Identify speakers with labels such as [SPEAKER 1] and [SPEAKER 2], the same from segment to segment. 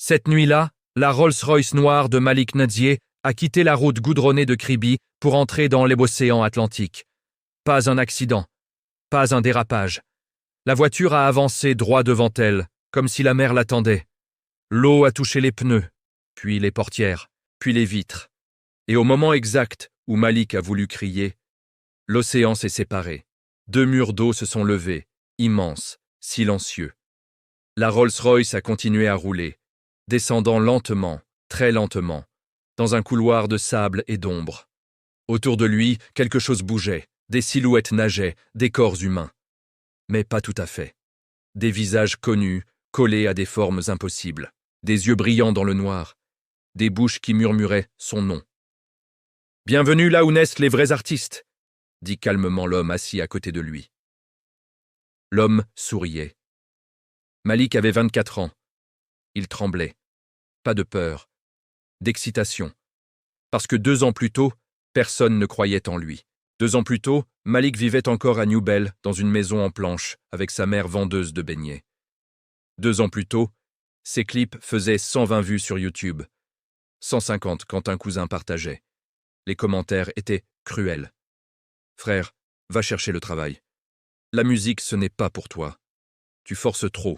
[SPEAKER 1] Cette nuit-là, la Rolls-Royce noire de Malik Nadzier a quitté la route goudronnée de Kribi pour entrer dans l'océan Atlantique. Pas un accident, pas un dérapage. La voiture a avancé droit devant elle, comme si la mer l'attendait. L'eau a touché les pneus, puis les portières, puis les vitres. Et au moment exact où Malik a voulu crier, l'océan s'est séparé. 2 murs d'eau se sont levés, immenses, silencieux. La Rolls-Royce a continué à rouler, descendant lentement, très lentement, dans un couloir de sable et d'ombre. Autour de lui, quelque chose bougeait, des silhouettes nageaient, des corps humains. Mais pas tout à fait. Des visages connus, collés à des formes impossibles, des yeux brillants dans le noir, des bouches qui murmuraient son nom. « Bienvenue là où naissent les vrais artistes !» dit calmement l'homme assis à côté de lui. L'homme souriait. Malik avait 24 ans. Il tremblait. Pas de peur, d'excitation. Parce que 2 ans plus tôt, personne ne croyait en lui. 2 ans plus tôt, Malik vivait encore à New Bell, dans une maison en planches, avec sa mère vendeuse de beignets. 2 ans plus tôt, ses clips faisaient 120 vues sur YouTube. 150 quand un cousin partageait. Les commentaires étaient cruels. « Frère, va chercher le travail. La musique, ce n'est pas pour toi. Tu forces trop. »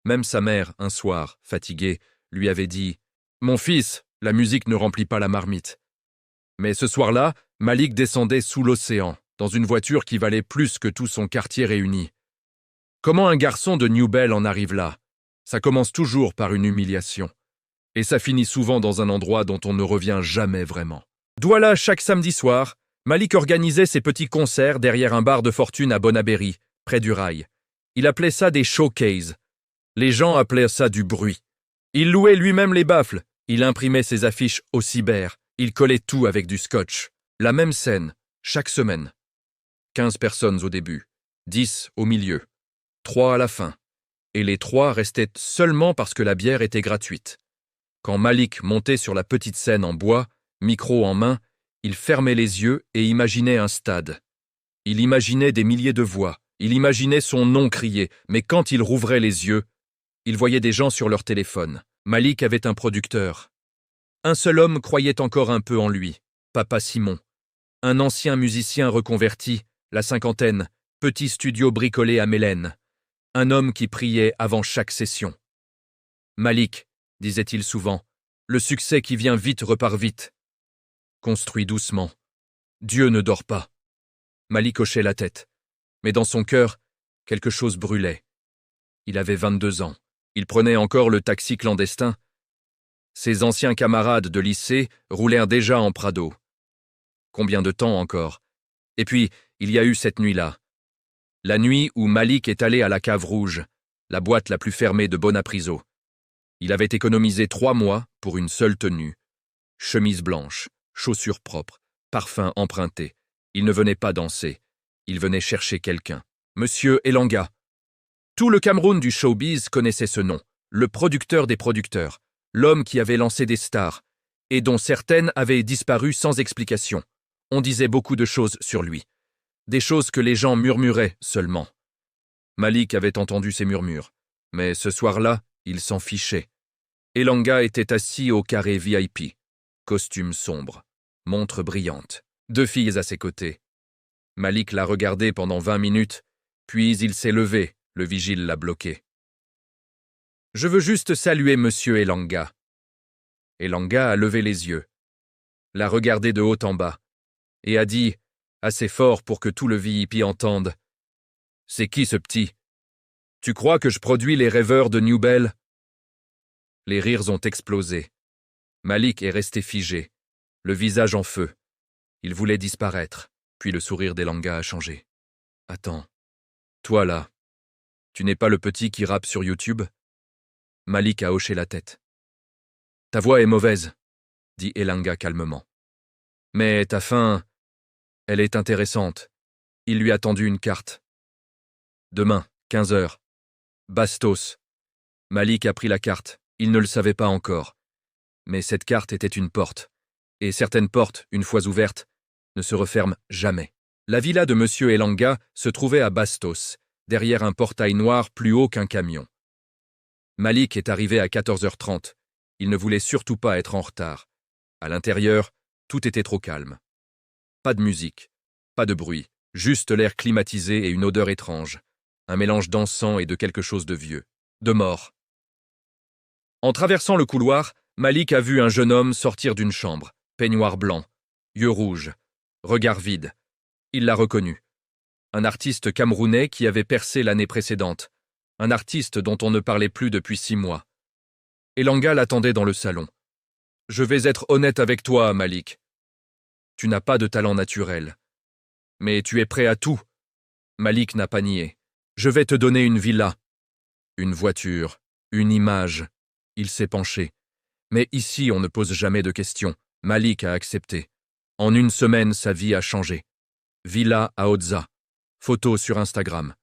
[SPEAKER 1] Même sa mère, un soir, fatiguée, lui avait dit « Mon fils, la musique ne remplit pas la marmite. » Mais ce soir-là, Malik descendait sous l'océan, dans une voiture qui valait plus que tout son quartier réuni. Comment un garçon de New Bell en arrive là? Ça commence toujours par une humiliation. Et ça finit souvent dans un endroit dont on ne revient jamais vraiment. Douala, chaque samedi soir, Malik organisait ses petits concerts derrière un bar de fortune à Bonaberry, près du rail. Il appelait ça des showcases. Les gens appelaient ça du bruit. Il louait lui-même les baffles. Il imprimait ses affiches au cyber. Il collait tout avec du scotch. La même scène, chaque semaine. 15 personnes au début, 10 au milieu, 3 à la fin. Et les 3 restaient seulement parce que la bière était gratuite. Quand Malik montait sur la petite scène en bois, micro en main, il fermait les yeux et imaginait un stade. Il imaginait des milliers de voix. Il imaginait son nom crié. Mais quand il rouvrait les yeux, il voyait des gens sur leur téléphone. Malik avait un producteur. Un seul homme croyait encore un peu en lui, Papa Simon. Un ancien musicien reconverti, la cinquantaine, petit studio bricolé à Mélène. Un homme qui priait avant chaque session. Malik, disait-il souvent, le succès qui vient vite repart vite. Construit doucement. Dieu ne dort pas. Malik hochait la tête. Mais dans son cœur, quelque chose brûlait. Il avait 22 ans. Il prenait encore le taxi clandestin. Ses anciens camarades de lycée roulèrent déjà en Prado. Combien de temps encore? Et puis, il y a eu cette nuit-là. La nuit où Malik est allé à la Cave Rouge, la boîte la plus fermée de Bonapriso. Il avait économisé 3 mois pour une seule tenue. Chemise blanche, chaussures propres, parfum emprunté. Il ne venait pas danser. Il venait chercher quelqu'un. Monsieur Elanga. Tout le Cameroun du showbiz connaissait ce nom. Le producteur des producteurs. L'homme qui avait lancé des stars, et dont certaines avaient disparu sans explication. On disait beaucoup de choses sur lui. Des choses que les gens murmuraient seulement. Malik avait entendu ces murmures, mais ce soir-là, il s'en fichait. Elanga était assis au carré VIP. Costume sombre, montre brillante, 2 filles à ses côtés. Malik l'a regardé pendant 20 minutes, puis il s'est levé, le vigile l'a bloqué. « Je veux juste saluer Monsieur Elanga. » Elanga a levé les yeux, l'a regardé de haut en bas, et a dit, assez fort pour que tout le VIP entende, « C'est qui ce petit? Tu crois que je produis les rêveurs de New Bell ?» Les rires ont explosé. Malik est resté figé, le visage en feu. Il voulait disparaître, puis le sourire d'Elanga a changé. « Attends, toi là, tu n'es pas le petit qui rappe sur YouTube ?» Malik a hoché la tête. « Ta voix est mauvaise, » dit Elanga calmement. « Mais ta fin, elle est intéressante. » Il lui a tendu une carte. « Demain, 15 heures. Bastos. » Malik a pris la carte. Il ne le savait pas encore. Mais cette carte était une porte. Et certaines portes, une fois ouvertes, ne se referment jamais. La villa de Monsieur Elanga se trouvait à Bastos, derrière un portail noir plus haut qu'un camion. Malik est arrivé à 14h30. Il ne voulait surtout pas être en retard. À l'intérieur, tout était trop calme. Pas de musique, pas de bruit, juste l'air climatisé et une odeur étrange. Un mélange d'encens et de quelque chose de vieux, de mort. En traversant le couloir, Malik a vu un jeune homme sortir d'une chambre, peignoir blanc, yeux rouges, regard vide. Il l'a reconnu. Un artiste camerounais qui avait percé l'année précédente. Un artiste dont on ne parlait plus depuis 6 mois. Elanga l'attendait dans le salon. « Je vais être honnête avec toi, Malik. Tu n'as pas de talent naturel. Mais tu es prêt à tout. » Malik n'a pas nié. « Je vais te donner une villa. Une voiture. Une image. » Il s'est penché. Mais ici, on ne pose jamais de questions. Malik a accepté. En une semaine, sa vie a changé. Villa à Otza. Photo sur Instagram.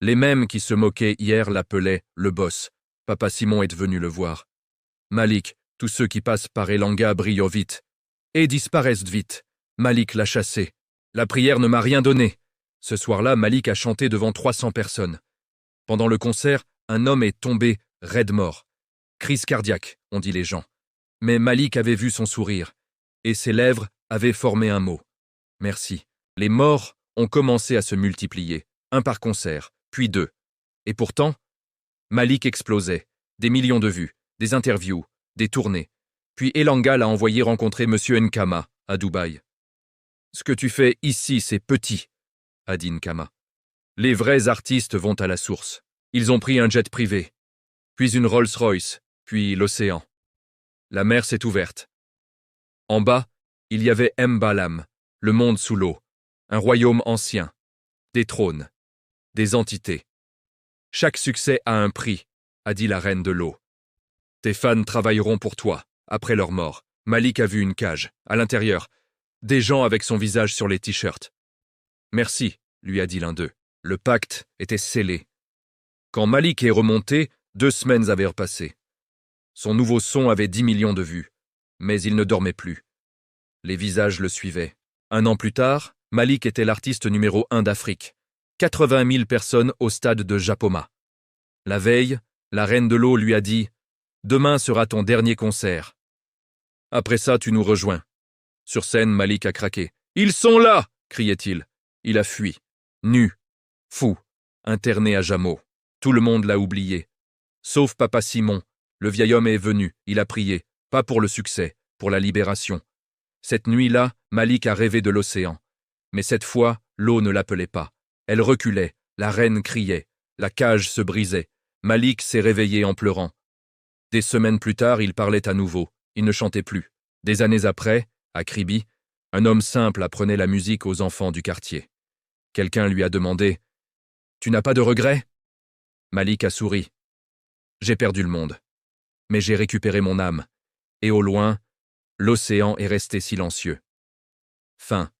[SPEAKER 1] Les mêmes qui se moquaient hier l'appelaient « le boss ». Papa Simon est venu le voir. Malik, tous ceux qui passent par Elanga brillent vite. Et disparaissent vite. Malik l'a chassé. La prière ne m'a rien donné. Ce soir-là, Malik a chanté devant 300 personnes. Pendant le concert, un homme est tombé raide mort. Crise cardiaque, ont dit les gens. Mais Malik avait vu son sourire. Et ses lèvres avaient formé un mot. Merci. Les morts ont commencé à se multiplier, un par concert, puis 2. Et pourtant, Malik explosait. Des millions de vues, des interviews, des tournées. Puis Elanga l'a envoyé rencontrer M. Nkama, à Dubaï. « Ce que tu fais ici, c'est petit », a dit Nkama. « Les vrais artistes vont à la source. Ils ont pris un jet privé, puis une Rolls-Royce, puis l'océan. La mer s'est ouverte. En bas, il y avait Mbalam, le monde sous l'eau, un royaume ancien, des trônes, des entités. Chaque succès a un prix, a dit la reine de l'eau. Tes fans travailleront pour toi, après leur mort. Malik a vu une cage, à l'intérieur, des gens avec son visage sur les t-shirts. Merci, lui a dit l'un d'eux. Le pacte était scellé. Quand Malik est remonté, 2 semaines avaient repassé. Son nouveau son avait 10 millions de vues, mais il ne dormait plus. Les visages le suivaient. 1 an plus tard, Malik était l'artiste numéro 1 d'Afrique. 80 000 personnes au stade de Japoma. La veille, la reine de l'eau lui a dit « Demain sera ton dernier concert. Après ça, tu nous rejoins. » Sur scène, Malik a craqué. « Ils sont là !» criait-il. Il a fui. Nu, fou, interné à Jamo. Tout le monde l'a oublié. Sauf Papa Simon. Le vieil homme est venu, il a prié, pas pour le succès, pour la libération. Cette nuit-là, Malik a rêvé de l'océan. Mais cette fois, l'eau ne l'appelait pas. Elle reculait, la reine criait, la cage se brisait. Malik s'est réveillé en pleurant. Des semaines plus tard, il parlait à nouveau. Il ne chantait plus. Des années après, à Kribi, un homme simple apprenait la musique aux enfants du quartier. Quelqu'un lui a demandé « Tu n'as pas de regrets ?» Malik a souri. « J'ai perdu le monde. Mais j'ai récupéré mon âme. Et au loin, l'océan est resté silencieux. » Fin.